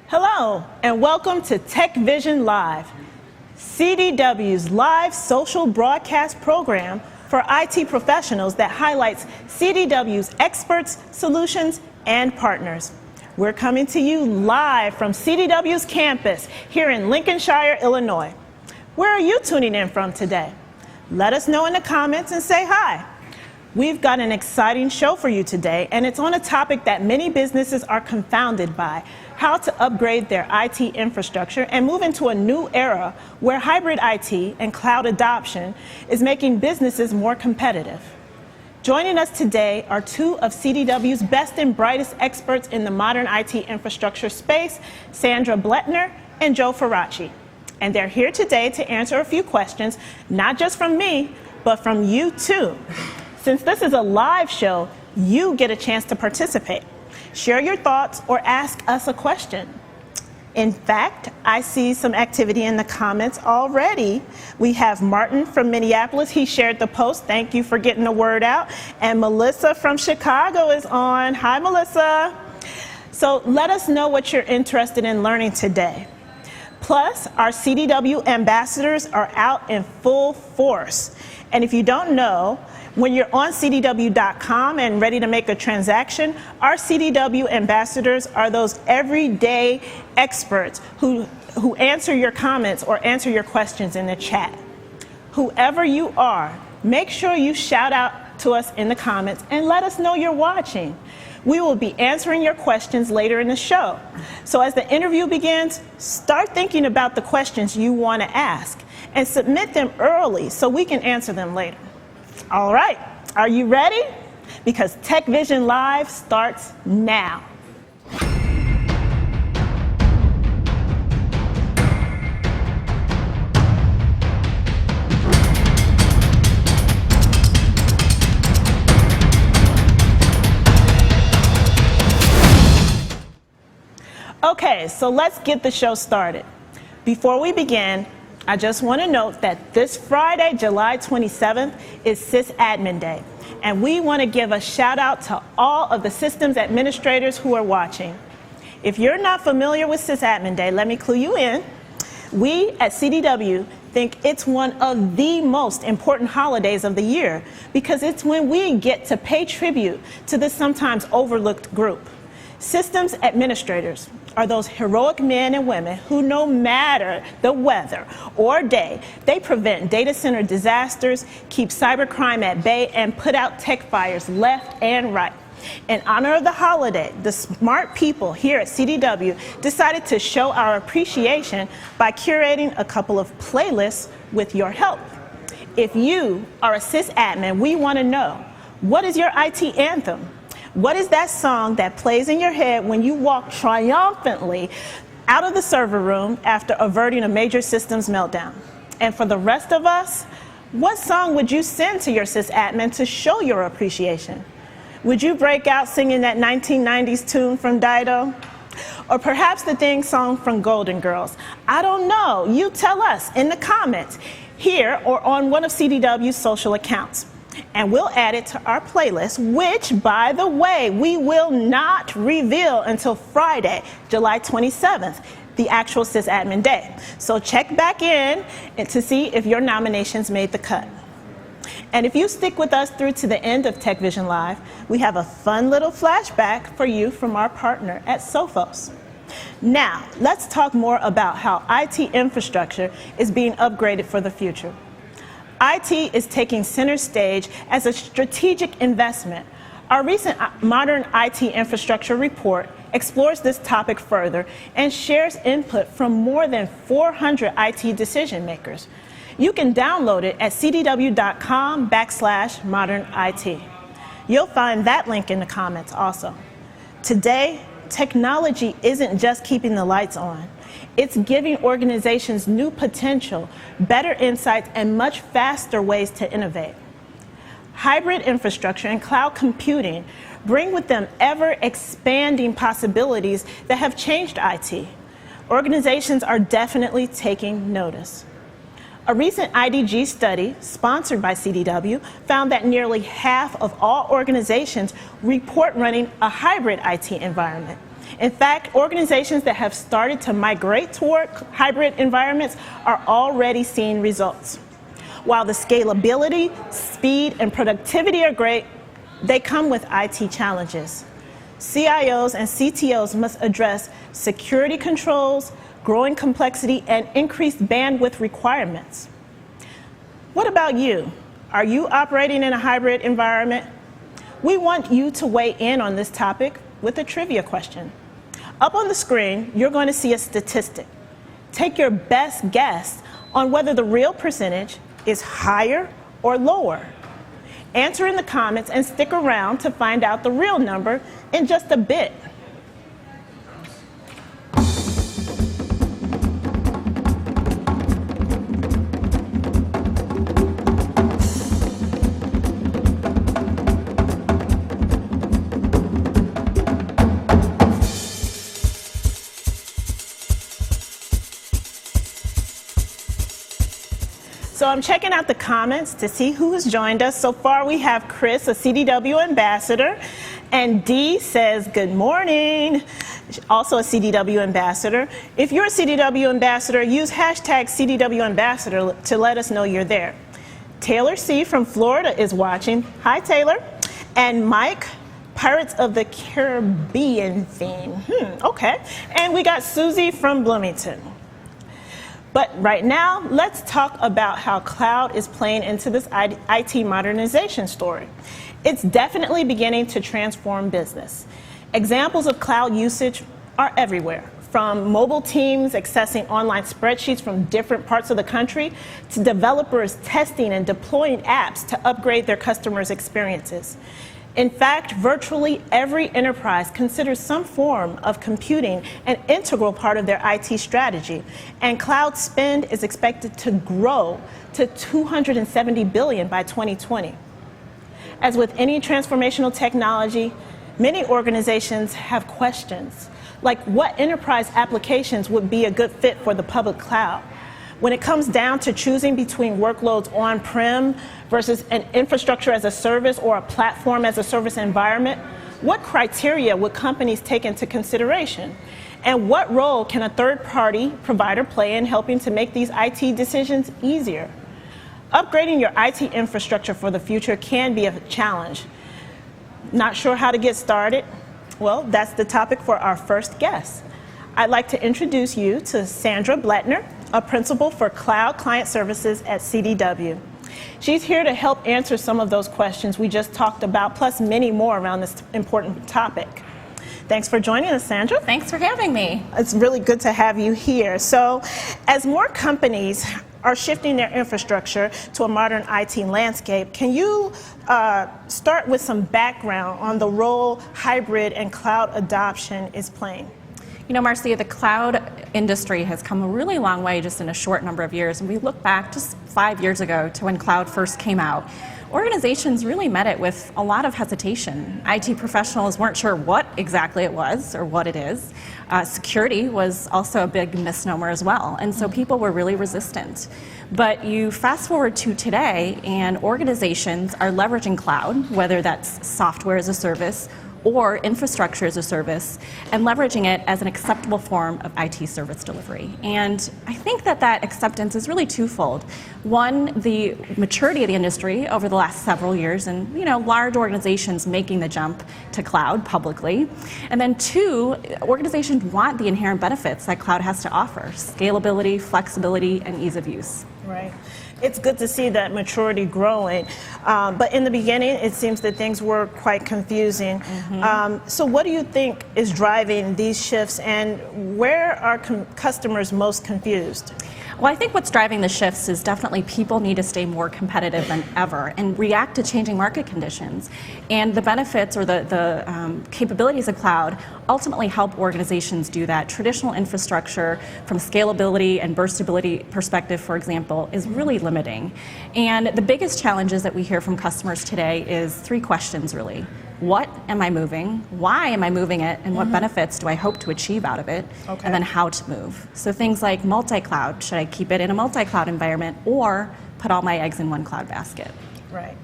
Hello, and welcome to TechVision Live, CDW's live social broadcast program for IT professionals that highlights CDW's experts, solutions, and partners. We're coming to you live from CDW's campus here in Lincolnshire, Illinois. Where are you tuning in from today? Let us know in the comments and say hi. We've got an exciting show for you today, and it's on a topic that many businesses are confounded by: how to upgrade their IT infrastructure and move into a new era where hybrid IT and cloud adoption is making businesses more competitive. Joining us today are two of CDW's best and brightest experts in the modern IT infrastructure space, Sandra Bletner and Joe Faraci. And they're here today to answer a few questions, not just from me, but from you too. Since this is a live show, you get a chance to participate. Share your thoughts or ask us a question. In fact, I see some activity in the comments already. We have Martin from Minneapolis. He shared the post. Thank you for getting the word out. And Melissa from Chicago is on. Hi, Melissa. So let us know what you're interested in learning today. Plus, our CDW ambassadors are out in full force. And if you don't know, when you're on CDW.com and ready to make a transaction, our CDW ambassadors are those everyday experts who answer your comments or answer your questions in the chat. Whoever you are, make sure you shout out to us in the comments and let us know you're watching. We will be answering your questions later in the show. So as the interview begins, start thinking about the questions you want to ask and submit them early so we can answer them later. All right, are you ready? Because TechVision Live starts now. Okay, so let's get the show started. Before we begin, I just want to note that this Friday, July 27th, is SysAdmin Day, and we want to give a shout out to all of the systems administrators who are watching. If you're not familiar with SysAdmin Day, let me clue you in. We at CDW think it's one of the most important holidays of the year because it's when we get to pay tribute to this sometimes overlooked group. Systems administrators are those heroic men and women who, no matter the weather or day, they prevent data center disasters, keep cybercrime at bay, and put out tech fires left and right. In honor of the holiday, the smart people here at CDW decided to show our appreciation by curating a couple of playlists with your help. If you are a sysadmin, we want to know, what is your IT anthem? What is that song that plays in your head when you walk triumphantly out of the server room after averting a major systems meltdown? And for the rest of us, what song would you send to your sysadmin to show your appreciation? Would you break out singing that 1990s tune from Dido? Or perhaps the theme song from Golden Girls? I don't know. You tell us in the comments here or on one of CDW's social accounts. And we'll add it to our playlist, which, by the way, we will not reveal until Friday, July 27th, the actual SysAdmin Day. So check back in to see if your nominations made the cut. And if you stick with us through to the end of TechVision Live, we have a fun little flashback for you from our partner at Sophos. Now, let's talk more about how IT infrastructure is being upgraded for the future. IT is taking center stage as a strategic investment. Our recent Modern IT Infrastructure report explores this topic further and shares input from more than 400 IT decision makers. You can download it at cdw.com/modernit. You'll find that link in the comments also. Today, technology isn't just keeping the lights on. It's giving organizations new potential, better insights, and much faster ways to innovate. Hybrid infrastructure and cloud computing bring with them ever-expanding possibilities that have changed IT. Organizations are definitely taking notice. A recent IDG study, sponsored by CDW, found that nearly half of all organizations report running a hybrid IT environment. In fact, organizations that have started to migrate toward hybrid environments are already seeing results. While the scalability, speed, and productivity are great, they come with IT challenges. CIOs and CTOs must address security controls, growing complexity, and increased bandwidth requirements. What about you? Are you operating in a hybrid environment? We want you to weigh in on this topic with a trivia question. Up on the screen, you're going to see a statistic. Take your best guess on whether the real percentage is higher or lower. Answer in the comments and stick around to find out the real number in just a bit. So I'm checking out the comments to see who has joined us. So far we have Chris, a CDW ambassador, and Dee says good morning, also a CDW ambassador. If you're a CDW ambassador, use hashtag CDW ambassador to let us know you're there. Taylor C. from Florida is watching. Hi, Taylor. And Mike, Pirates of the Caribbean theme. Okay. And we got Susie from Bloomington. But right now, let's talk about how cloud is playing into this IT modernization story. It's definitely beginning to transform business. Examples of cloud usage are everywhere, from mobile teams accessing online spreadsheets from different parts of the country to developers testing and deploying apps to upgrade their customers' experiences. In fact, virtually every enterprise considers some form of computing an integral part of their IT strategy, and cloud spend is expected to grow to $270 billion by 2020. As with any transformational technology, many organizations have questions, like what enterprise applications would be a good fit for the public cloud? When it comes down to choosing between workloads on-prem versus an infrastructure as a service or a platform as a service environment, what criteria would companies take into consideration? And what role can a third-party provider play in helping to make these IT decisions easier? Upgrading your IT infrastructure for the future can be a challenge. Not sure how to get started? Well, that's the topic for our first guest. I'd like to introduce you to Sandra Bletner, a principal for Cloud Client Services at CDW. She's here to help answer some of those questions we just talked about, plus many more around this important topic. Thanks for joining us, Sandra. Thanks for having me. It's really good to have you here. So, as more companies are shifting their infrastructure to a modern IT landscape, can you start with some background on the role hybrid and cloud adoption is playing? You know, Marcia, the cloud industry has come a really long way just in a short number of years. And we look back just 5 years ago to when cloud first came out. Organizations really met it with a lot of hesitation. IT professionals weren't sure what exactly it was or what it is. Security was also a big misnomer as well. And so people were really resistant. But you fast forward to today, and organizations are leveraging cloud, whether that's software as a service or infrastructure as a service, and leveraging it as an acceptable form of IT service delivery. And I think that that acceptance is really twofold. One, the maturity of the industry over the last several years, and large organizations making the jump to cloud publicly. And then two, organizations want the inherent benefits that cloud has to offer: scalability, flexibility, and ease of use. Right. It's good to see that maturity growing, but in the beginning, it seems that things were quite confusing. So what do you think is driving these shifts, and where are customers most confused? Well, I think what's driving the shifts is definitely people need to stay more competitive than ever and react to changing market conditions. And the benefits or the capabilities of cloud ultimately help organizations do that. Traditional infrastructure, from scalability and burstability perspective, for example, is really limiting. And the biggest challenges that we hear from customers today is three questions, really. What am I moving? Why am I moving it? And what benefits do I hope to achieve out of it? Okay. And then how to move. So things like multi-cloud. Should I keep it in a multi-cloud environment or put all my eggs in one cloud basket? Right.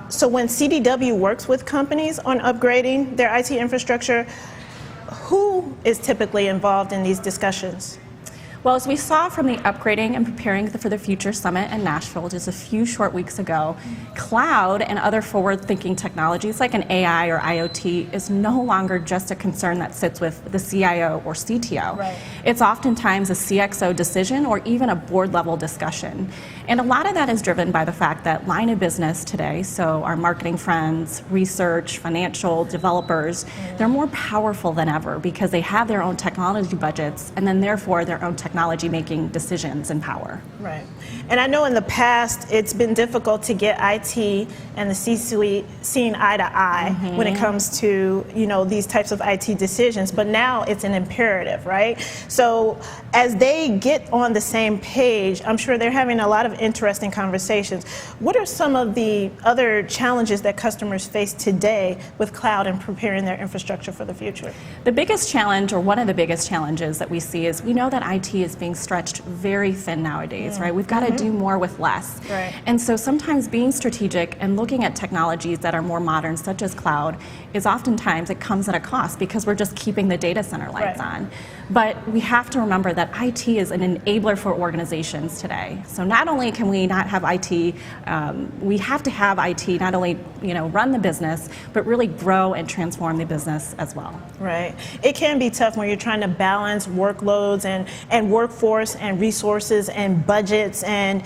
So when CDW works with companies on upgrading their IT infrastructure, who is typically involved in these discussions? Well, as we saw from the Upgrading and Preparing for the Future Summit in Nashville just a few short weeks ago, cloud and other forward-thinking technologies like an AI or IoT is no longer just a concern that sits with the CIO or CTO. Right. It's oftentimes a CXO decision or even a board-level discussion. And a lot of that is driven by the fact that line of business today, so our marketing friends, research, financial, developers, they're more powerful than ever because they have their own technology budgets and then therefore their own technology making decisions and power. Right. And I know in the past it's been difficult to get IT and the C-suite seeing eye to eye when it comes to, these types of IT decisions, but now it's an imperative, right? So as they get on the same page, I'm sure they're having a lot of interesting conversations. What are some of the other challenges that customers face today with cloud and preparing their infrastructure for the future? The biggest challenge, or one of the biggest challenges that we see, is we know that IT is being stretched very thin nowadays, right? We've got to do more with less. Right. And so sometimes being strategic and looking at technologies that are more modern, such as cloud, is oftentimes it comes at a cost because we're just keeping the data center lights on. But we have to remember that IT is an enabler for organizations today. So not only can we not have IT, we have to have IT not only run the business, but really grow and transform the business as well. Right. It can be tough when you're trying to balance workloads and workforce and resources and budgets and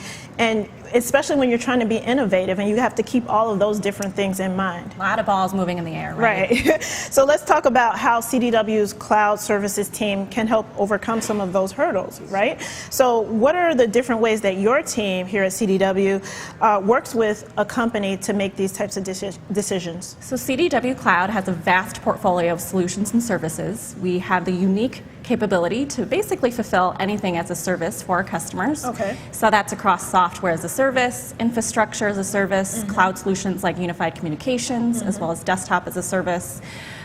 especially when you're trying to be innovative and you have to keep all of those different things in mind. A lot of balls moving in the air, right? Right. So let's talk about how CDW's cloud services team can help overcome some of those hurdles, right? So what are the different ways that your team here at CDW works with a company to make these types of decisions? So CDW Cloud has a vast portfolio of solutions and services. We have the unique capability to basically fulfill anything as a service for our customers. Okay. So that's across software as a service, infrastructure as a service, cloud solutions like unified communications, as well as desktop as a service.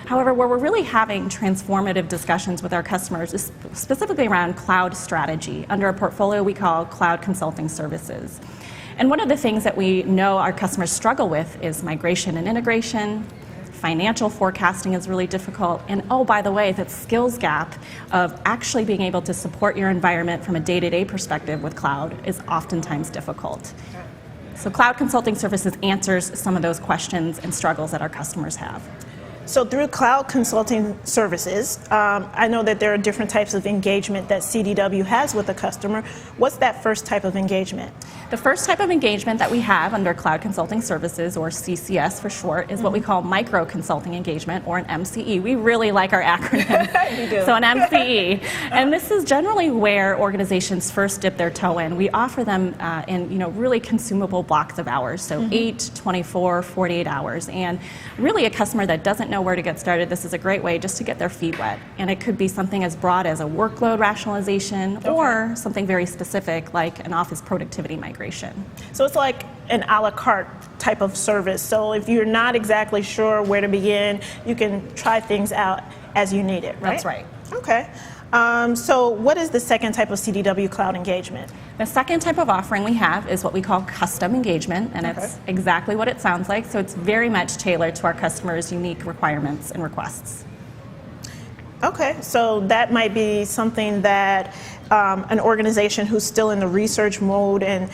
However, where we're really having transformative discussions with our customers is specifically around cloud strategy under a portfolio we call Cloud Consulting Services. And one of the things that we know our customers struggle with is migration and integration. Financial forecasting is really difficult, and oh, by the way, that skills gap of actually being able to support your environment from a day-to-day perspective with cloud is oftentimes difficult. So Cloud Consulting Services answers some of those questions and struggles that our customers have. So through cloud consulting services, I know that there are different types of engagement that CDW has with a customer. What's that first type of engagement? The first type of engagement that we have under Cloud Consulting Services, or CCS for short, is what we call micro consulting engagement, or an MCE. We really like our acronym. You do. So an MCE. And this is generally where organizations first dip their toe in. We offer them in really consumable blocks of hours, so 8, 24, 48 hours. And really a customer that doesn't know where to get started, this is a great way just to get their feet wet. And it could be something as broad as a workload rationalization or something very specific like an office productivity migration. So it's like an a la carte type of service. So if you're not exactly sure where to begin, you can try things out as you need it, right? That's right. Okay. So what is the second type of CDW cloud engagement? The second type of offering we have is what we call custom engagement, and it's exactly what it sounds like. So it's very much tailored to our customers' unique requirements and requests. Okay, so that might be something that an organization who's still in the research mode and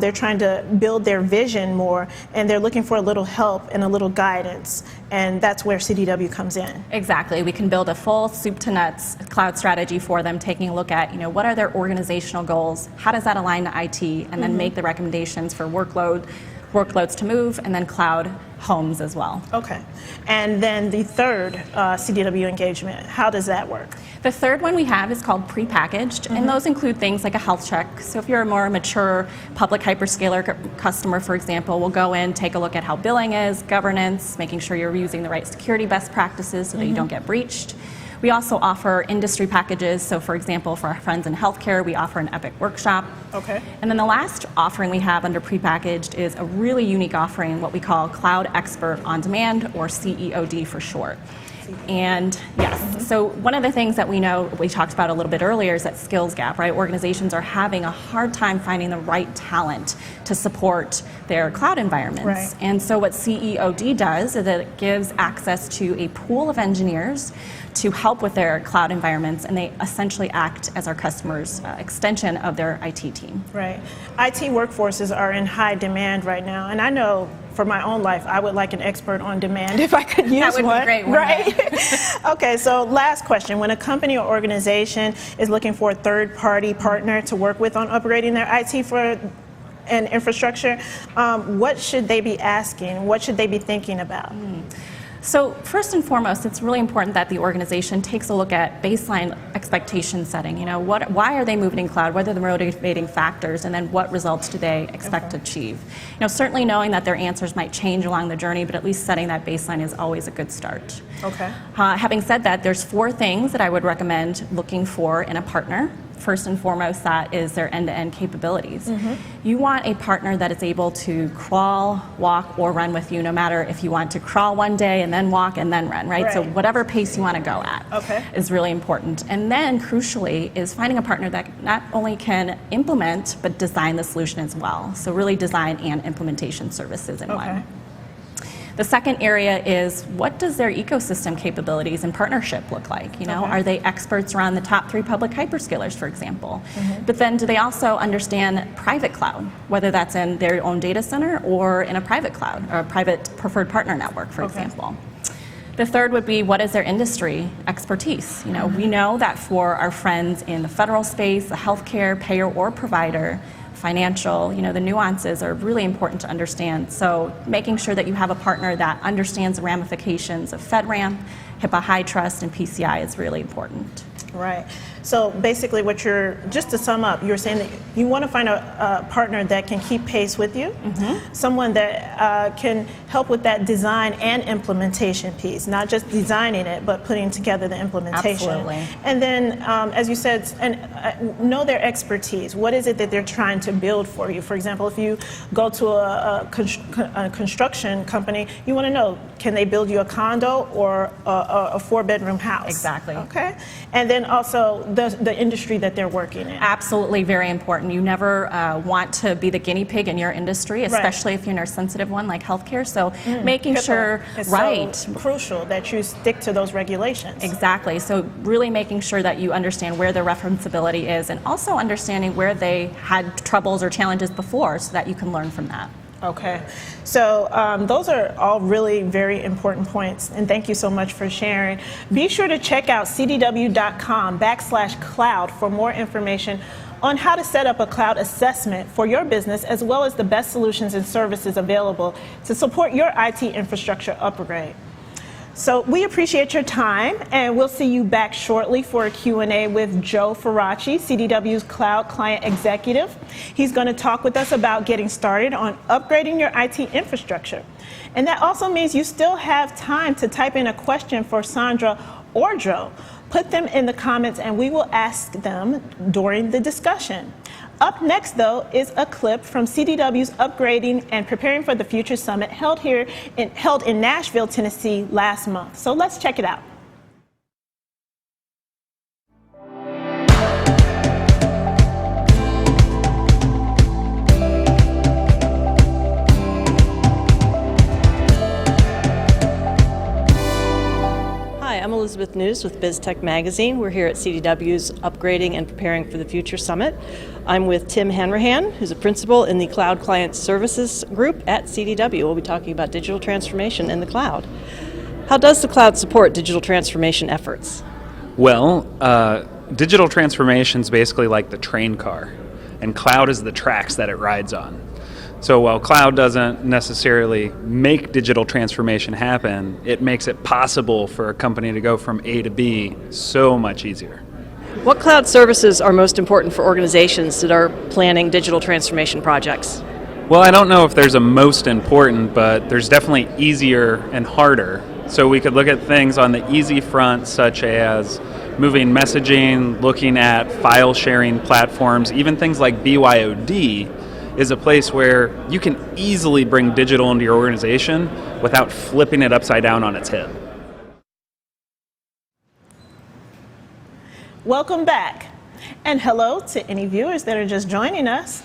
they're trying to build their vision more and they're looking for a little help and a little guidance, and that's where CDW comes in. Exactly. We can build a full soup to nuts cloud strategy for them, taking a look at what are their organizational goals, how does that align to IT, and then make the recommendations for workloads to move, and then cloud homes as well. Okay. And then the third CDW engagement, how does that work? The third one we have is called prepackaged, and those include things like a health check. So if you're a more mature public hyperscaler customer, for example, we'll go in, take a look at how billing is, governance, making sure you're using the right security best practices so that you don't get breached. We also offer industry packages. So for example, for our friends in healthcare, we offer an Epic workshop. Okay. And then the last offering we have under prepackaged is a really unique offering, what we call Cloud Expert on Demand, or CEOD for short. And yes, so one of the things that we know, we talked about a little bit earlier, is that skills gap, right? Organizations are having a hard time finding the right talent to support their cloud environments. Right. And so what CEOD does is that it gives access to a pool of engineers to help with their cloud environments, and they essentially act as our customers' extension of their IT team. Right. IT workforces are in high demand right now, and I know for my own life, I would like an expert on demand if I could use one. That would be great, wouldn't right? Okay, so last question. When a company or organization is looking for a third-party partner to work with on upgrading their IT and infrastructure, what should they be asking? What should they be thinking about? So first and foremost, it's really important that the organization takes a look at baseline expectation setting. You know, why are they moving in cloud? What are the motivating factors? And then what results do they expect to achieve? You know, certainly knowing that their answers might change along the journey, but at least setting that baseline is always a good start. Okay. Having said that, there's 4 things that I would recommend looking for in a partner. First and foremost, that is their end-to-end capabilities. You want a partner that is able to crawl, walk, or run with you, no matter if you want to crawl one day and then walk and then run, right? So whatever pace you want to go at is really important. And then, crucially, is finding a partner that not only can implement, but design the solution as well. So really design and implementation services in one. The second area is, what does their ecosystem capabilities and partnership look like? You know, are they experts around the top 3 public hyperscalers, for example? But then do they also understand private cloud, whether that's in their own data center or in a private cloud or a private preferred partner network, for example? The third would be, what is their industry expertise? You know, we know that for our friends in the federal space, the healthcare, payer or provider, financial, you know, the nuances are really important to understand. So making sure that you have a partner that understands the ramifications of FedRAMP, HIPAA High Trust, and PCI is really important. Right. So basically just to sum up, you're saying that you want to find a partner that can keep pace with you, someone that can help with that design and implementation piece, not just designing it, but putting together the implementation. Absolutely. And then, as you said, know their expertise. What is it that they're trying to build for you? For example, if you go to a construction company, you want to know, can they build you a condo or a 4-bedroom house? Exactly. Okay. And then also the industry that they're working in. Absolutely, very important. You never want to be the guinea pig in your industry, especially if you're in a sensitive one like healthcare. So making HIPAA sure, is so crucial that you stick to those regulations. Exactly. So really making sure that you understand where their referenceability is, and also understanding where they had troubles or challenges before, so that you can learn from that. Okay, so those are all really very important points, and thank you so much for sharing. Be sure to check out cdw.com/cloud for more information on how to set up a cloud assessment for your business, as well as the best solutions and services available to support your IT infrastructure upgrade. So we appreciate your time, and we'll see you back shortly for a Q&A with Joe Faraci, CDW's Cloud Client Executive. He's going to talk with us about getting started on upgrading your IT infrastructure. And that also means you still have time to type in a question for Sandra or Joe. Put them in the comments, and we will ask them during the discussion. Up next, though, is a clip from CDW's Upgrading and Preparing for the Future Summit held in Nashville, Tennessee last month. So let's check it out. Hi, I'm Elizabeth News with BizTech Magazine. We're here at CDW's Upgrading and Preparing for the Future Summit. I'm with Tim Hanrahan, who's a principal in the Cloud Client Services Group at CDW. We'll be talking about digital transformation in the cloud. How does the cloud support digital transformation efforts? Well, digital transformation is basically like the train car, and cloud is the tracks that it rides on. So while cloud doesn't necessarily make digital transformation happen, it makes it possible for a company to go from A to B so much easier. What cloud services are most important for organizations that are planning digital transformation projects? Well, I don't know if there's a most important, but there's definitely easier and harder. So we could look at things on the easy front, such as moving messaging, looking at file sharing platforms, even things like BYOD is a place where you can easily bring digital into your organization without flipping it upside down on its head. Welcome back. And hello to any viewers that are just joining us.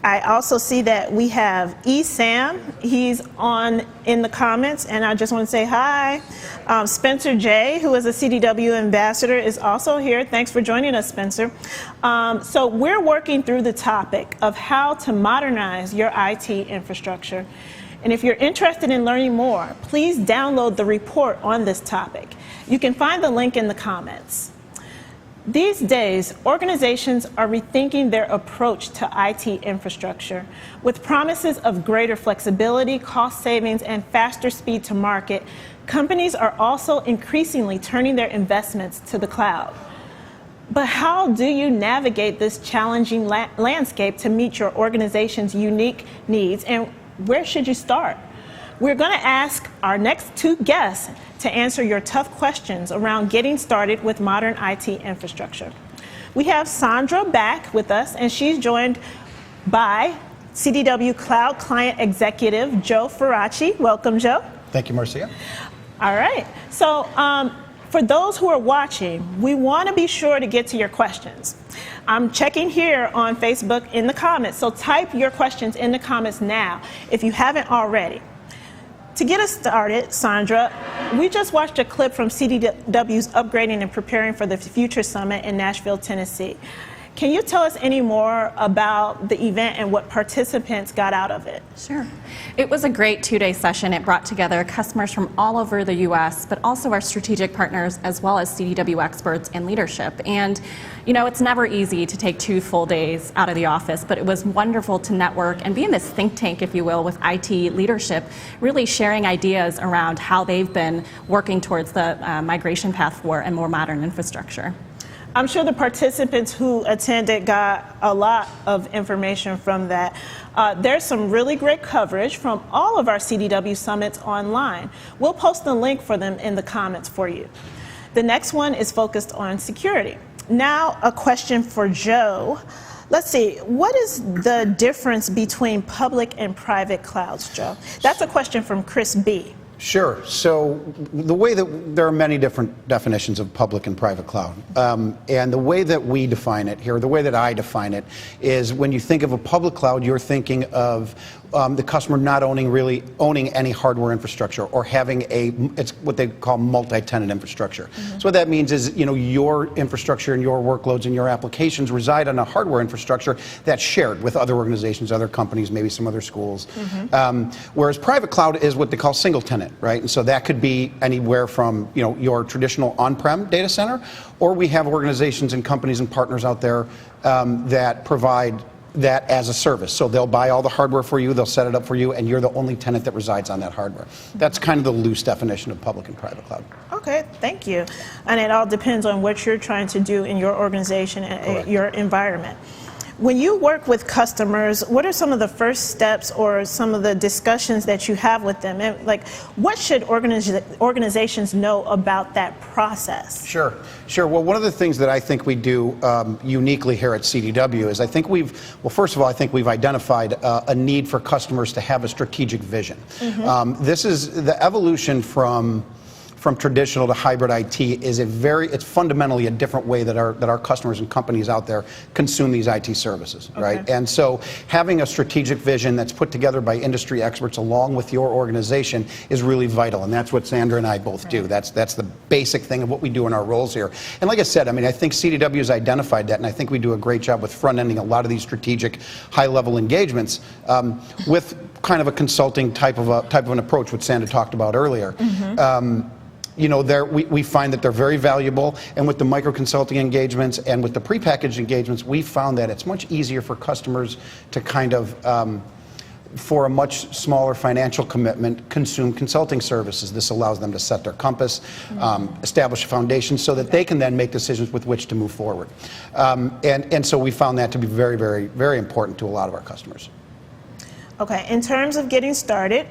I also see that we have Sam. He's in the comments, and I just want to say hi. Spencer J., who is a CDW ambassador, is also here. Thanks for joining us, Spencer. So we're working through the topic of how to modernize your IT infrastructure. And if you're interested in learning more, please download the report on this topic. You can find the link in the comments. These days, organizations are rethinking their approach to IT infrastructure with promises of greater flexibility, cost savings, and faster speed to market. Companies are also increasingly turning their investments to the cloud. But how do you navigate this challenging landscape to meet your organization's unique needs, and where should you start? We're going to ask our next two guests to answer your tough questions around getting started with modern IT infrastructure. We have Sandra back with us, and she's joined by CDW Cloud Client Executive Joe Faraci. Welcome, Joe. Thank you, Marcia. All right. So for those who are watching, we want to be sure to get to your questions. I'm checking here on Facebook in the comments, so type your questions in the comments now if you haven't already. To get us started, Sandra, we just watched a clip from CDW's Upgrading and Preparing for the Future Summit in Nashville, Tennessee. Can you tell us any more about the event and what participants got out of it? Sure. It was a great two-day session. It brought together customers from all over the U.S., but also our strategic partners, as well as CDW experts and leadership. And, you know, it's never easy to take 2 full days out of the office, but it was wonderful to network and be in this think tank, if you will, with IT leadership, really sharing ideas around how they've been working towards the migration path for a more modern infrastructure. I'm sure the participants who attended got a lot of information from that. There's some really great coverage from all of our CDW summits online. We'll post the link for them in the comments for you. The next one is focused on security. Now, a question for Joe. Let's see, what is the difference between public and private clouds, Joe? That's a question from Chris B. Sure. So the way that there are many different definitions of public and private cloud. And the way that we define it here, the way that I define it, is when you think of a public cloud, you're thinking of the customer not owning any hardware infrastructure or having it's what they call multi-tenant infrastructure. Mm-hmm. So what that means is, you know, your infrastructure and your workloads and your applications reside on a hardware infrastructure that's shared with other organizations, other companies, maybe some other schools. Mm-hmm. Whereas private cloud is what they call single tenant, right? And so that could be anywhere from, you know, your traditional on-prem data center, or we have organizations and companies and partners out there that provide that as a service. So they'll buy all the hardware for you, they'll set it up for you, and you're the only tenant that resides on that hardware. That's kind of the loose definition of public and private cloud. Okay, thank you. And it all depends on what you're trying to do in your organization and your environment. When you work with customers, what are some of the first steps or some of the discussions that you have with them? And like, what should organizations know about that process? Sure. Well, one of the things that I think we do uniquely here at CDW is I think first of all, I think we've identified a need for customers to have a strategic vision. Mm-hmm. This is the evolution from traditional to hybrid IT it's fundamentally a different way that our customers and companies out there consume these IT services, right? Okay. And so having a strategic vision that's put together by industry experts along with your organization is really vital, and that's what Sandra and I both do. That's the basic thing of what we do in our roles here. And like I said, I mean, I think CDW has identified that, and I think we do a great job with front-ending a lot of these strategic high-level engagements with kind of a consulting type of an approach, which Sandra talked about earlier. Mm-hmm. You know, we find that they're very valuable, and with the micro consulting engagements and with the prepackaged engagements, we found that it's much easier for customers to kind of, for a much smaller financial commitment, consume consulting services. This allows them to set their compass, establish a foundation so that they can then make decisions with which to move forward. And so we found that to be very, very, very important to a lot of our customers. Okay, in terms of getting started,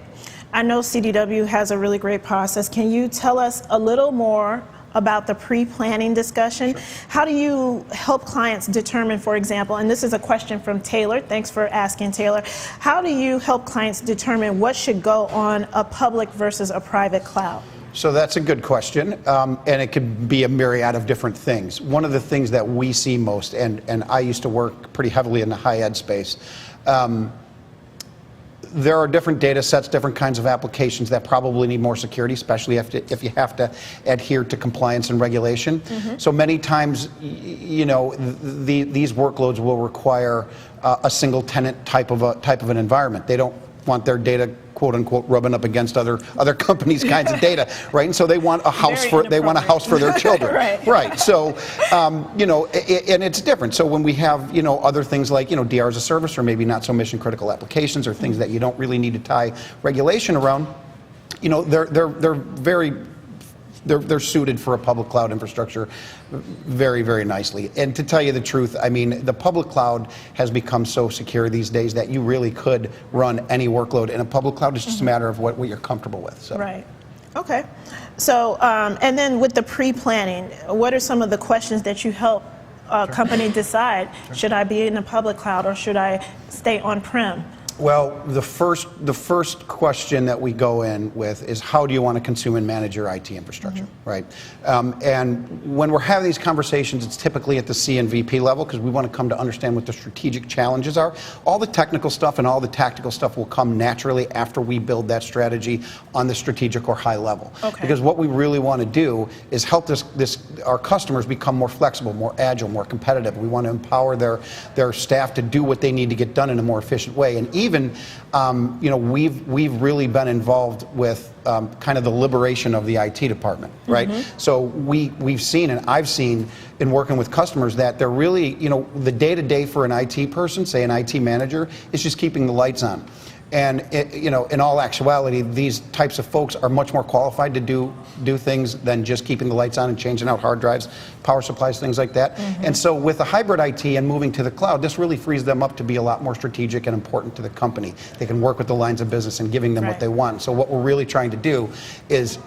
I know CDW has a really great process. Can you tell us a little more about the pre-planning discussion? Sure. How do you help clients determine, for example, and this is a question from Taylor, thanks for asking, Taylor, how do you help clients determine what should go on a public versus a private cloud? So that's a good question, and it could be a myriad of different things. One of the things that we see most, and I used to work pretty heavily in the high ed space, there are different data sets, different kinds of applications that probably need more security, especially if you have to adhere to compliance and regulation. So many times, these workloads will require a single tenant type of an environment. They don't want their data, quote unquote, rubbing up against other companies' kinds of data, right? And so they want a house for their children, right? So, and it's different. So when we have other things like DR as a service, or maybe not so mission critical applications, or things that you don't really need to tie regulation around, they're suited for a public cloud infrastructure very, very nicely. And to tell you the truth, I mean, the public cloud has become so secure these days that you really could run any workload in a public cloud. It's just a matter of what you're comfortable with. So. Right. Okay. So, and then with the pre-planning, what are some of the questions that you help a company decide? Should I be in the public cloud or should I stay on-prem? Well, the first question that we go in with is, how do you want to consume and manage your IT infrastructure, right? And when we're having these conversations, it's typically at the C and VP level, because we want to come to understand what the strategic challenges are. All the technical stuff and all the tactical stuff will come naturally after we build that strategy on the strategic or high level. Okay. Because what we really want to do is help our customers become more flexible, more agile, more competitive. We want to empower their staff to do what they need to get done in a more efficient way. And even, we've really been involved with kind of the liberation of the IT department, right? So we've seen, and I've seen in working with customers, that they're really, the day-to-day for an IT person, say an IT manager, is just keeping the lights on. And in all actuality, these types of folks are much more qualified to do things than just keeping the lights on and changing out hard drives, power supplies, things like that. And so with the hybrid IT and moving to the cloud, this really frees them up to be a lot more strategic and important to the company. They can work with the lines of business and giving them what they want. So what we're really trying to do is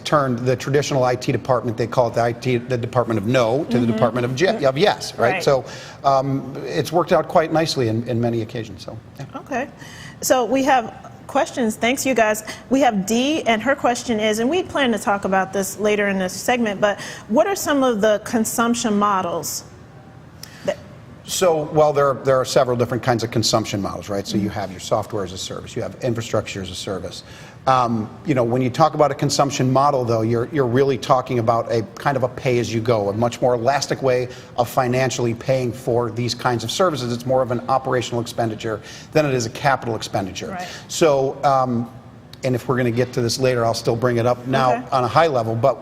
turn the traditional IT department, they call it the Department of No, to the Department of Yes, right? So it's worked out quite nicely in many occasions. So. Yeah. Okay. So we have questions. Thanks, you guys. We have Dee, and her question is, and we plan to talk about this later in this segment, but what are some of the consumption models? So, well, there are several different kinds of consumption models, right? So you have your software as a service, you have infrastructure as a service. When you talk about a consumption model, though, you're really talking about a kind of a pay-as-you-go, a much more elastic way of financially paying for these kinds of services. It's more of an operational expenditure than it is a capital expenditure. Right. So, and if we're going to get to this later, I'll still bring it up now on a high level, but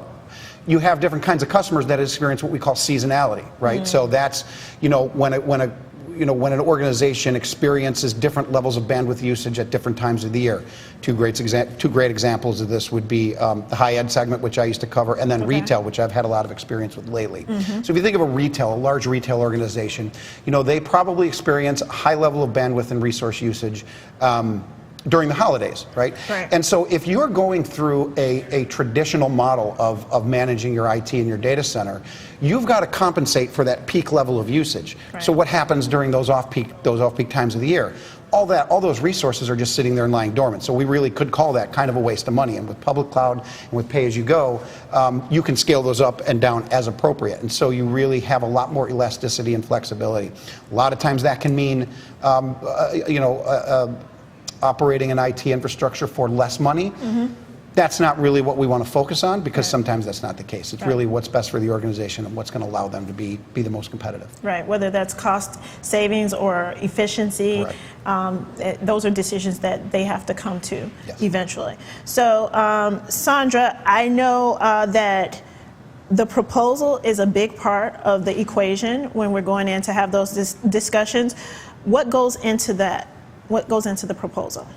you have different kinds of customers that experience what we call seasonality, right? So that's, when an organization experiences different levels of bandwidth usage at different times of the year. Two great examples of this would be the high ed segment, which I used to cover, and then retail, which I've had a lot of experience with lately. So if you think of a large retail organization, they probably experience a high level of bandwidth and resource usage during the holidays, right? And so if you're going through a traditional model of managing your IT and your data center, you've got to compensate for that peak level of usage. So what happens during those off-peak times of the year? All those resources are just sitting there and lying dormant. So we really could call that kind of a waste of money. And with public cloud and with pay-as-you-go, you can scale those up and down as appropriate. And so you really have a lot more elasticity and flexibility. A lot of times that can mean, operating an IT infrastructure for less money. That's not really what we want to focus on, because sometimes that's not the case. It's really what's best for the organization and what's going to allow them to be the most competitive. Right, whether that's cost savings or efficiency, those are decisions that they have to come to eventually. So, Sandra, I know that the proposal is a big part of the equation when we're going in to have those discussions. What goes into that? What goes into the proposal?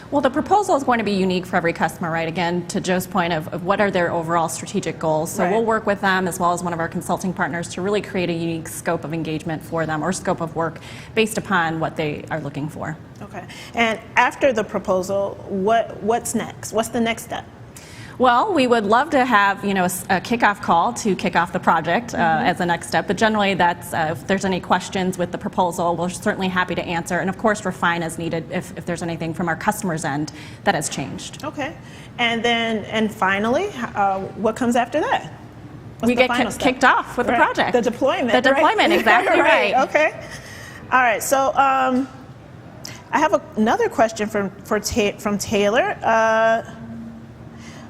Well, the proposal is going to be unique for every customer, right? Again, to Joe's point of what are their overall strategic goals. So we'll work with them, as well as one of our consulting partners, to really create a unique scope of engagement for them, or scope of work based upon what they are looking for. Okay. And after the proposal, what's next? What's the next step? Well, we would love to have a kickoff call to kick off the project as a next step. But generally, that's if there's any questions with the proposal, we're certainly happy to answer, and of course, refine as needed if there's anything from our customers' end that has changed. Okay, and finally, what comes after that? We get kicked off with the project. The deployment. The deployment, exactly right. Okay. All right. So I have another question from Taylor.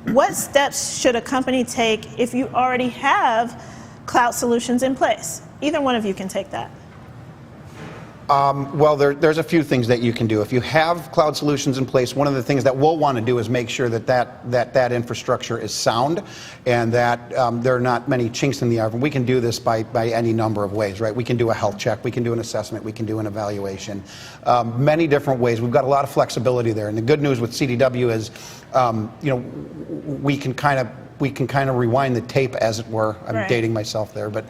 What steps should a company take if you already have cloud solutions in place? Either one of you can take that. Well, there's a few things that you can do. If you have cloud solutions in place, one of the things that we'll want to do is make sure that infrastructure is sound and that there are not many chinks in the oven. We can do this by any number of ways, right? We can do a health check, we can do an assessment, we can do an evaluation. Many different ways. We've got a lot of flexibility there. And the good news with CDW is, we can kind of rewind the tape, as it were. I'm dating myself there, but.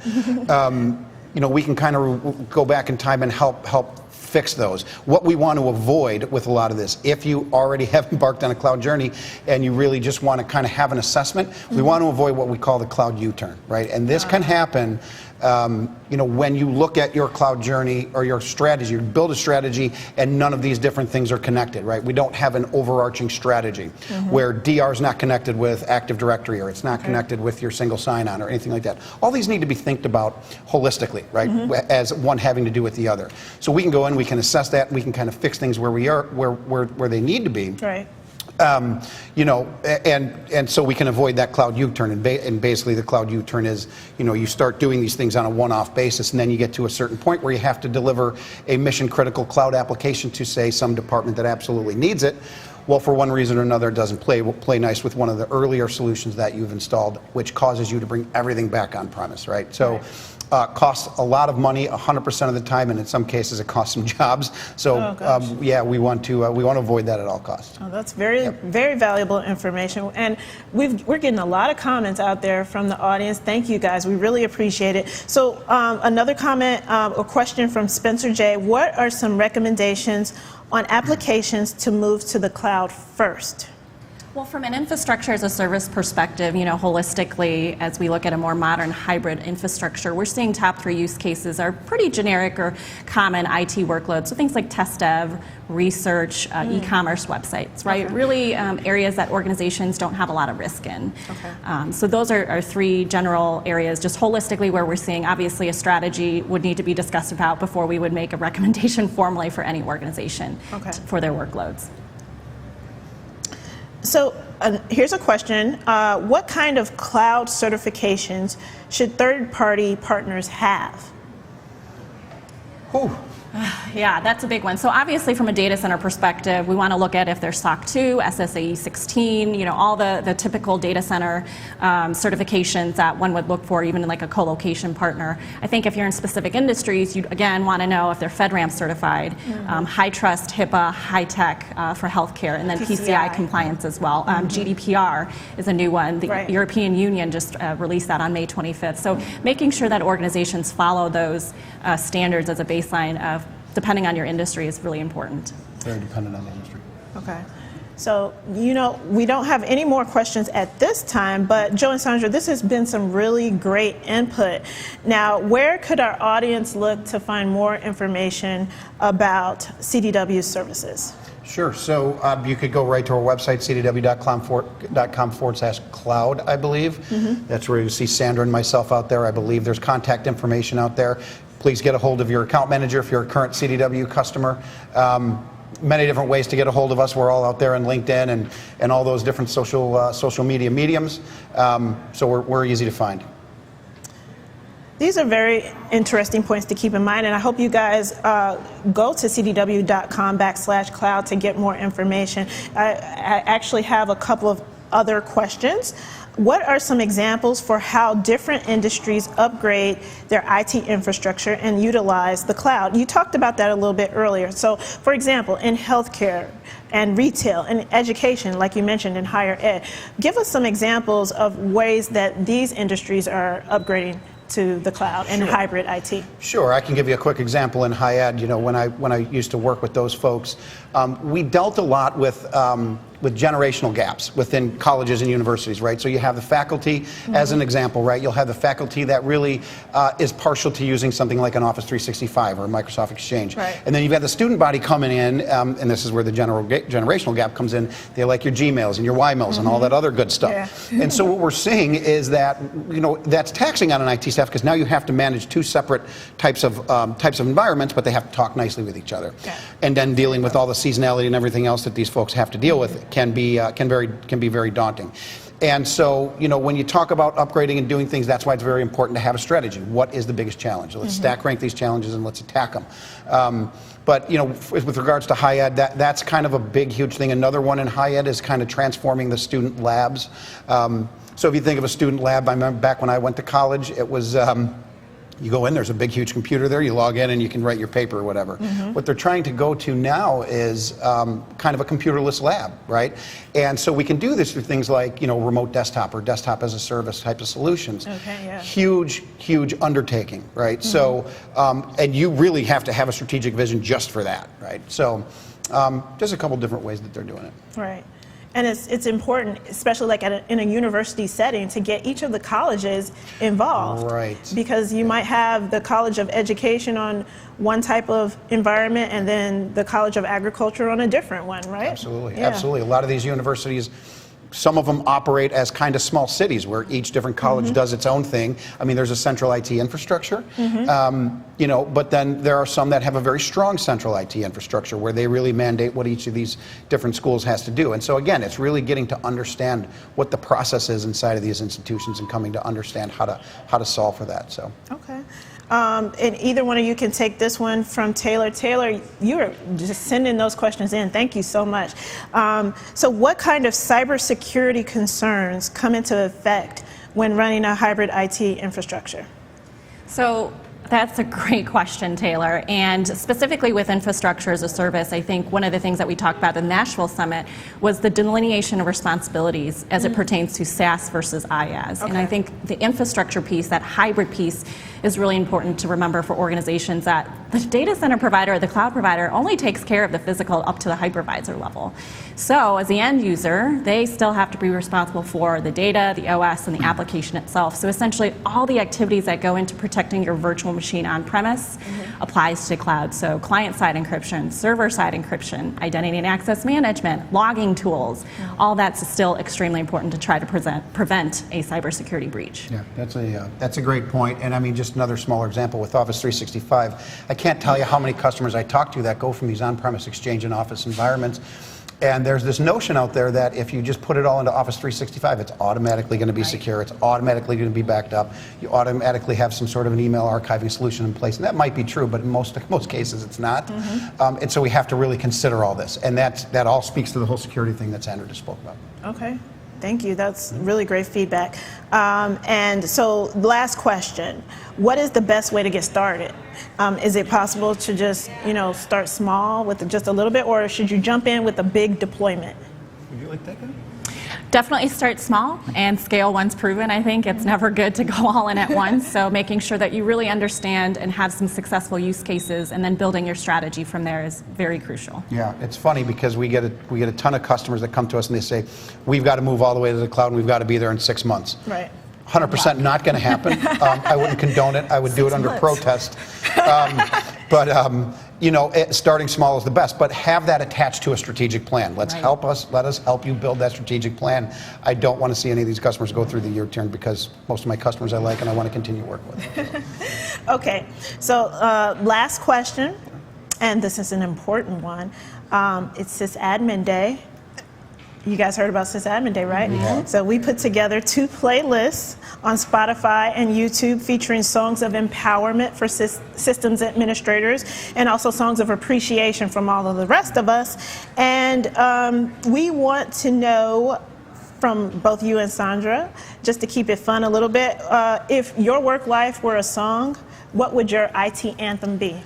We can kind of go back in time and help fix those. What we want to avoid with a lot of this, if you already have embarked on a cloud journey and you really just want to kind of have an assessment, we want to avoid what we call the cloud U-turn, right? And this can happen when you look at your cloud journey or your strategy, you build a strategy and none of these different things are connected, right? We don't have an overarching strategy where DR is not connected with Active Directory or it's not connected with your single sign-on or anything like that. All these need to be thought about holistically, right? As one having to do with the other. So we can go in, we can assess that, and we can kind of fix things where we are, where they need to be. Right. And so we can avoid that cloud U-turn. And basically the cloud U-turn is, you start doing these things on a one-off basis, and then you get to a certain point where you have to deliver a mission-critical cloud application to, say, some department that absolutely needs it. Well, for one reason or another, it doesn't play nice with one of the earlier solutions that you've installed, which causes you to bring everything back on premise, right? So. Costs a lot of money 100% of the time, and in some cases it costs some jobs. So we want to avoid that at all costs. Oh, that's very valuable information, and we're getting a lot of comments out there from the audience. Thank you guys, we really appreciate it. So another comment or question from Spencer J. What are some recommendations on applications to move to the cloud first? Well, from an infrastructure as a service perspective, holistically, as we look at a more modern hybrid infrastructure, we're seeing top 3 use cases are pretty generic or common IT workloads. So things like test dev, research, e-commerce websites, right? Really areas that organizations don't have a lot of risk in. So those are 3 general areas, just holistically where we're seeing, obviously, a strategy would need to be discussed about before we would make a recommendation formally for any organization for their workloads. So here's a question. What kind of cloud certifications should third-party partners have? Yeah, that's a big one. So obviously from a data center perspective, we want to look at if they're SOC 2, SSAE 16, all the typical data center certifications that one would look for, even in like a co-location partner. I think if you're in specific industries, you'd again want to know if they're FedRAMP certified, high trust, HIPAA, high tech for healthcare, and then PCI compliance as well. GDPR is a new one. The European Union just released that on May 25th. So making sure that organizations follow those standards as a baseline depending on your industry is really important. Very dependent on the industry. Okay. So, we don't have any more questions at this time, but Joe and Sandra, this has been some really great input. Now, where could our audience look to find more information about CDW's services? Sure. So you could go right to our website, cdw.com/cloud, I believe. That's where you see Sandra and myself out there. I believe there's contact information out there. Please get a hold of your account manager if you're a current CDW customer. Many different ways to get a hold of us. We're all out there on LinkedIn and all those different social media mediums. So we're easy to find. These are very interesting points to keep in mind, and I hope you guys go to cdw.com/cloud to get more information. I actually have a couple of other questions. What are some examples for how different industries upgrade their IT infrastructure and utilize the cloud? You talked about that a little bit earlier. So, for example, in healthcare and retail and education, like you mentioned in higher ed, give us some examples of ways that these industries are upgrading to the cloud and hybrid IT. Sure, I can give you a quick example in high ed. When I used to work with those folks, we dealt a lot with with generational gaps within colleges and universities, right? So you have the faculty, as an example, right? You'll have the faculty that really is partial to using something like an Office 365 or a Microsoft Exchange. Right. And then you've got the student body coming in, and this is where the generational gap comes in. They like your Gmails and your YMails and all that other good stuff. Yeah. And so what we're seeing is that, that's taxing on an IT staff because now you have to manage two separate types of environments, but they have to talk nicely with each other. Yeah. And then dealing with all the seasonality and everything else that these folks have to deal with can be very daunting. And so, when you talk about upgrading and doing things, that's why it's very important to have a strategy. What is the biggest challenge? Let's stack rank these challenges and let's attack them. But with regards to high ed, that's kind of a big, huge thing. Another one in high ed is kind of transforming the student labs. So if you think of a student lab, I remember back when I went to college, it was you go in, there's a big, huge computer there, you log in and you can write your paper or whatever. What they're trying to go to now is kind of a computerless lab, right? And so we can do this through things like, remote desktop or desktop as a service type of solutions. Okay, yeah. Huge, huge undertaking, right? So, and you really have to have a strategic vision just for that, right? So there's a couple different ways that they're doing it. Right. And it's important, especially like in a university setting, to get each of the colleges involved. Right. Because you might have the College of Education on one type of environment and then the College of Agriculture on a different one, right? Absolutely, Yeah. absolutely. A lot of these universities, some of them operate as kind of small cities where each different college does its own thing. I mean, there's a central IT infrastructure, but then there are some that have a very strong central IT infrastructure where they really mandate what each of these different schools has to do. And so again, it's really getting to understand what the process is inside of these institutions and coming to understand how to solve for that. So. Okay. And either one of you can take this one from Taylor. Taylor, you are just sending those questions in. Thank you so much. So what kind of cybersecurity concerns come into effect when running a hybrid IT infrastructure? So that's a great question, Taylor. And specifically with infrastructure as a service, I think one of the things that we talked about at the Nashville Summit was the delineation of responsibilities as it pertains to SaaS versus IaaS. And I think the infrastructure piece, that hybrid piece, is really important to remember for organizations that the data center provider or the cloud provider only takes care of the physical up to the hypervisor level. So as the end user, they still have to be responsible for the data, the OS, and the application itself. So essentially all the activities that go into protecting your virtual machine on-premise applies to cloud. So client-side encryption, server-side encryption, identity and access management, logging tools, all that's still extremely important to try to prevent a cybersecurity breach. Yeah, that's a great point. And I mean, just another smaller example with Office 365. I can't tell you how many customers I talk to that go from these on-premise Exchange and Office environments. And there's this notion out there that if you just put it all into Office 365, it's automatically going to be secure, it's automatically going to be backed up, you automatically have some sort of an email archiving solution in place. And that might be true, but in most cases it's not. And so we have to really consider all this. And that all speaks to the whole security thing that Sandra just spoke about. Okay. Thank you. That's really great feedback. And so last question, what is the best way to get started? Is it possible to just, start small with just a little bit, or should you jump in with a big deployment? Would you like that, guy? Definitely start small and scale once proven. I think it's never good to go all in at once. So making sure that you really understand and have some successful use cases and then building your strategy from there is very crucial. Yeah, it's funny because we get a ton of customers that come to us and they say, we've got to move all the way to the cloud and we've got to be there in 6 months. Right. 100% not going to happen. I wouldn't condone it. I would do it under protest. Starting small is the best, but have that attached to a strategic plan. Let us help you build that strategic plan. I don't want to see any of these customers go through the year turn because most of my customers I like and I want to continue working with them. Okay, so last question, and this is an important one. It's Sysadmin Day. You guys heard about Sysadmin Day, right? Yeah. So we put together 2 playlists on Spotify and YouTube featuring songs of empowerment for systems administrators and also songs of appreciation from all of the rest of us. And we want to know from both you and Sandra, just to keep it fun a little bit, if your work life were a song, what would your IT anthem be?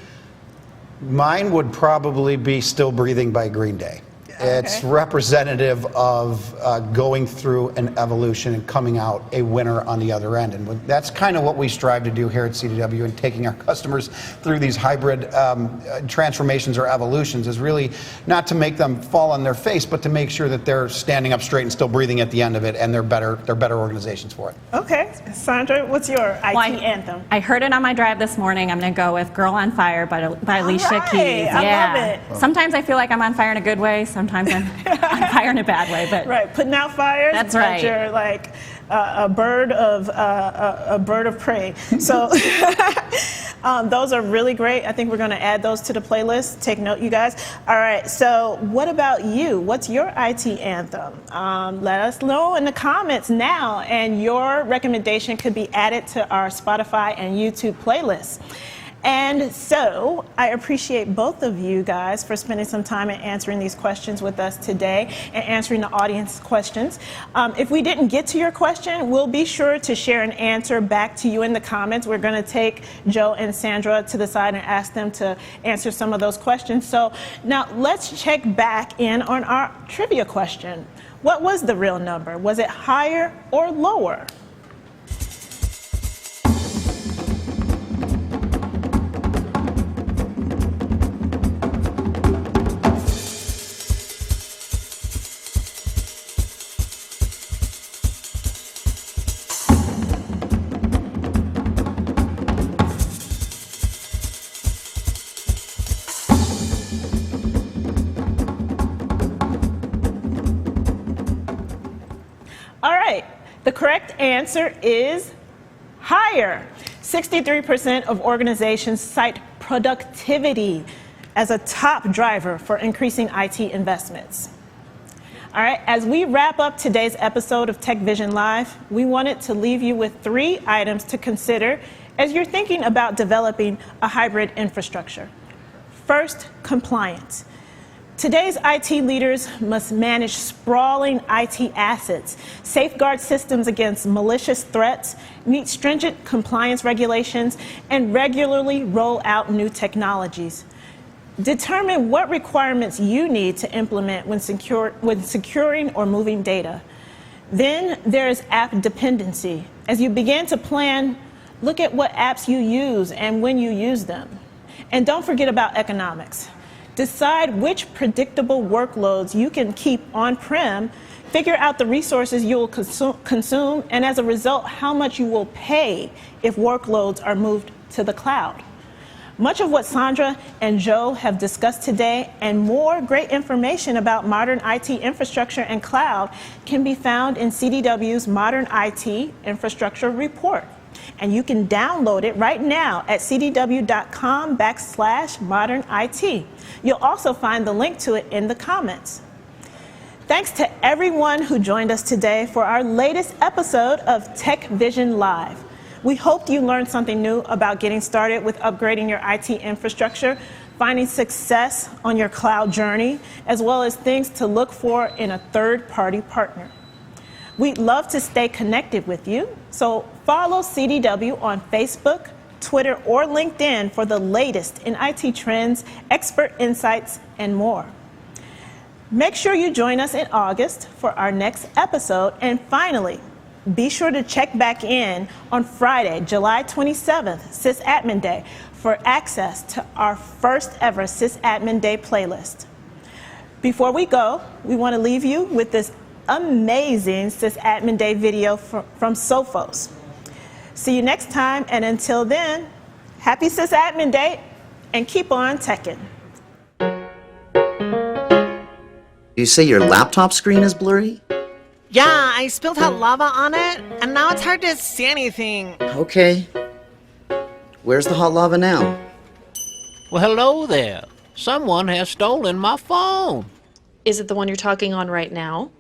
Mine would probably be Still Breathing by Green Day. It's representative of going through an evolution and coming out a winner on the other end. And that's kind of what we strive to do here at CDW, and taking our customers through these hybrid transformations or evolutions is really not to make them fall on their face, but to make sure that they're standing up straight and still breathing at the end of it, and they're better organizations for it. Okay. Sandra, what's your IT anthem? I heard it on my drive this morning. I'm going to go with Girl on Fire by Alicia Keys. I love it. Sometimes I feel like I'm on fire in a good way. Sometimes I'm on fire in a bad way. But right, putting out fires. That's right. But you're like a bird of prey. So those are really great. I think we're going to add those to the playlist. Take note, you guys. All right. So what about you? What's your IT anthem? Let us know in the comments now, and your recommendation could be added to our Spotify and YouTube playlists. And so I appreciate both of you guys for spending some time and answering these questions with us today, and answering the audience questions. If we didn't get to your question, we'll be sure to share an answer back to you in the comments. We're going to take Joe and Sandra to the side and ask them to answer some of those questions. So now let's check back in on our trivia question. What was the real number? Was it higher or lower? All right, the correct answer is higher. 63% of organizations cite productivity as a top driver for increasing IT investments. All right, as we wrap up today's episode of TechVision Live, we wanted to leave you with 3 items to consider as you're thinking about developing a hybrid infrastructure. First, compliance. Today's IT leaders must manage sprawling IT assets, safeguard systems against malicious threats, meet stringent compliance regulations, and regularly roll out new technologies. Determine what requirements you need to implement when securing or moving data. Then there's app dependency. As you begin to plan, look at what apps you use and when you use them. And don't forget about economics. Decide which predictable workloads you can keep on-prem, figure out the resources you will consume, and as a result, how much you will pay if workloads are moved to the cloud. Much of what Sandra and Joe have discussed today, and more great information about modern IT infrastructure and cloud, can be found in CDW's Modern IT Infrastructure Report. And you can download it right now at cdw.com/modernit. You'll also find the link to it in the comments. Thanks to everyone who joined us today for our latest episode of TechVision Live. We hope you learned something new about getting started with upgrading your IT infrastructure, finding success on your cloud journey, as well as things to look for in a third-party partner. We'd love to stay connected with you, so follow CDW on Facebook, Twitter, or LinkedIn for the latest in IT trends, expert insights, and more. Make sure you join us in August for our next episode. And finally, be sure to check back in on Friday, July 27th, SysAdmin Day, for access to our first ever SysAdmin Day playlist. Before we go, we want to leave you with this amazing SysAdmin Day video from Sophos. See you next time, and until then, happy SysAdmin Day, and keep on teching. You say your laptop screen is blurry? Yeah, I spilled hot lava on it, and now it's hard to see anything. Okay. Where's the hot lava now? Well, hello there. Someone has stolen my phone. Is it the one you're talking on right now?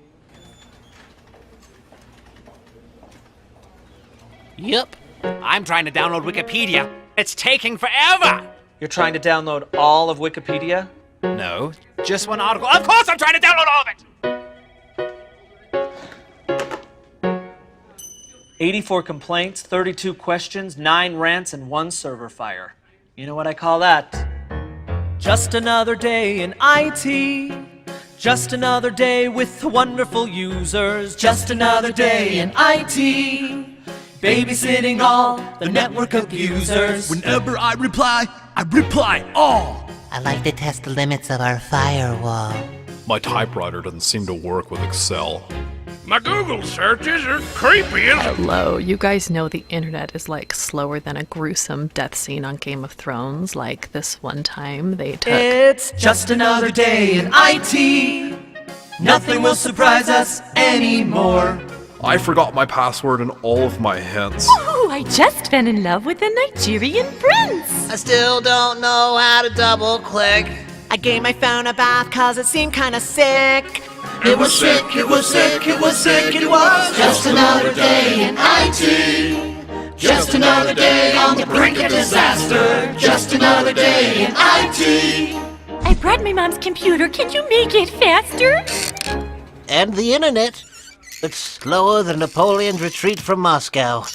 Yep. I'm trying to download Wikipedia. It's taking forever. You're trying to download all of Wikipedia? No, just one article. Of course I'm trying to download all of it. 84 complaints, 32 questions, 9 rants, and 1 server fire. You know what I call that? Just another day in IT. Just another day with wonderful users. Just another day in IT. Babysitting all the network abusers. Whenever I reply all. I like to test the limits of our firewall. My typewriter doesn't seem to work with Excel. My Google searches are creepy as... Hello, you guys know the internet is like slower than a gruesome death scene on Game of Thrones. Like this one time they took... It's just another day in IT. Nothing will surprise us anymore. I forgot my password and all of my hints. Oh, I just fell in love with a Nigerian prince. I still don't know how to double click. I gave my phone a bath cause it seemed kinda sick. It was sick, it was sick, it was sick, it was just another day in IT. Just another day on the brink of disaster. Just another day in IT. I brought my mom's computer. Can you make it faster? And the internet. It's slower than Napoleon's retreat from Moscow.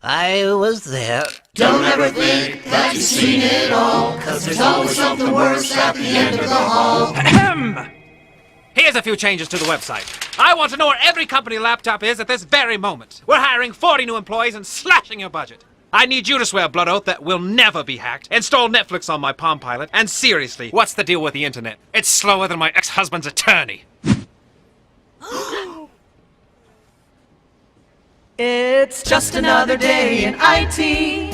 I was there. Don't ever think that you've seen it all, cause there's always something worse at the end of the hall. Here's a few changes to the website. I want to know where every company laptop is at this very moment. We're hiring 40 new employees and slashing your budget. I need you to swear blood oath that we'll never be hacked, install Netflix on my Palm Pilot, and seriously, what's the deal with the internet? It's slower than my ex-husband's attorney. It's just another day in IT.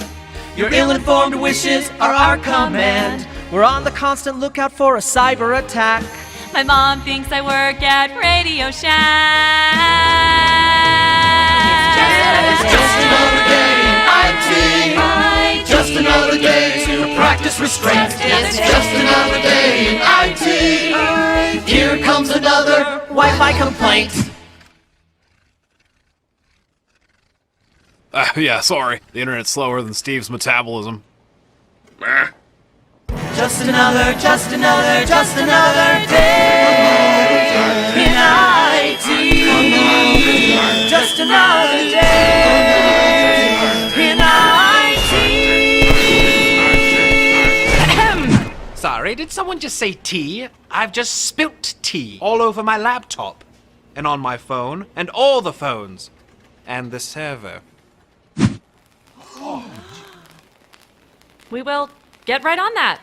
Your ill-informed wishes are our command. We're on the constant lookout for a cyber attack. My mom thinks I work at Radio Shack. It's just another day in IT. Just another day to practice restraint. It's just another day in IT. Here comes another Wi-Fi complaint. Yeah, sorry. The internet's slower than Steve's metabolism. Just another day in IT. Just another day in IT. Sorry, did someone just say tea? I've just spilt tea all over my laptop, and on my phone, and all the phones, and the server. We will get right on that.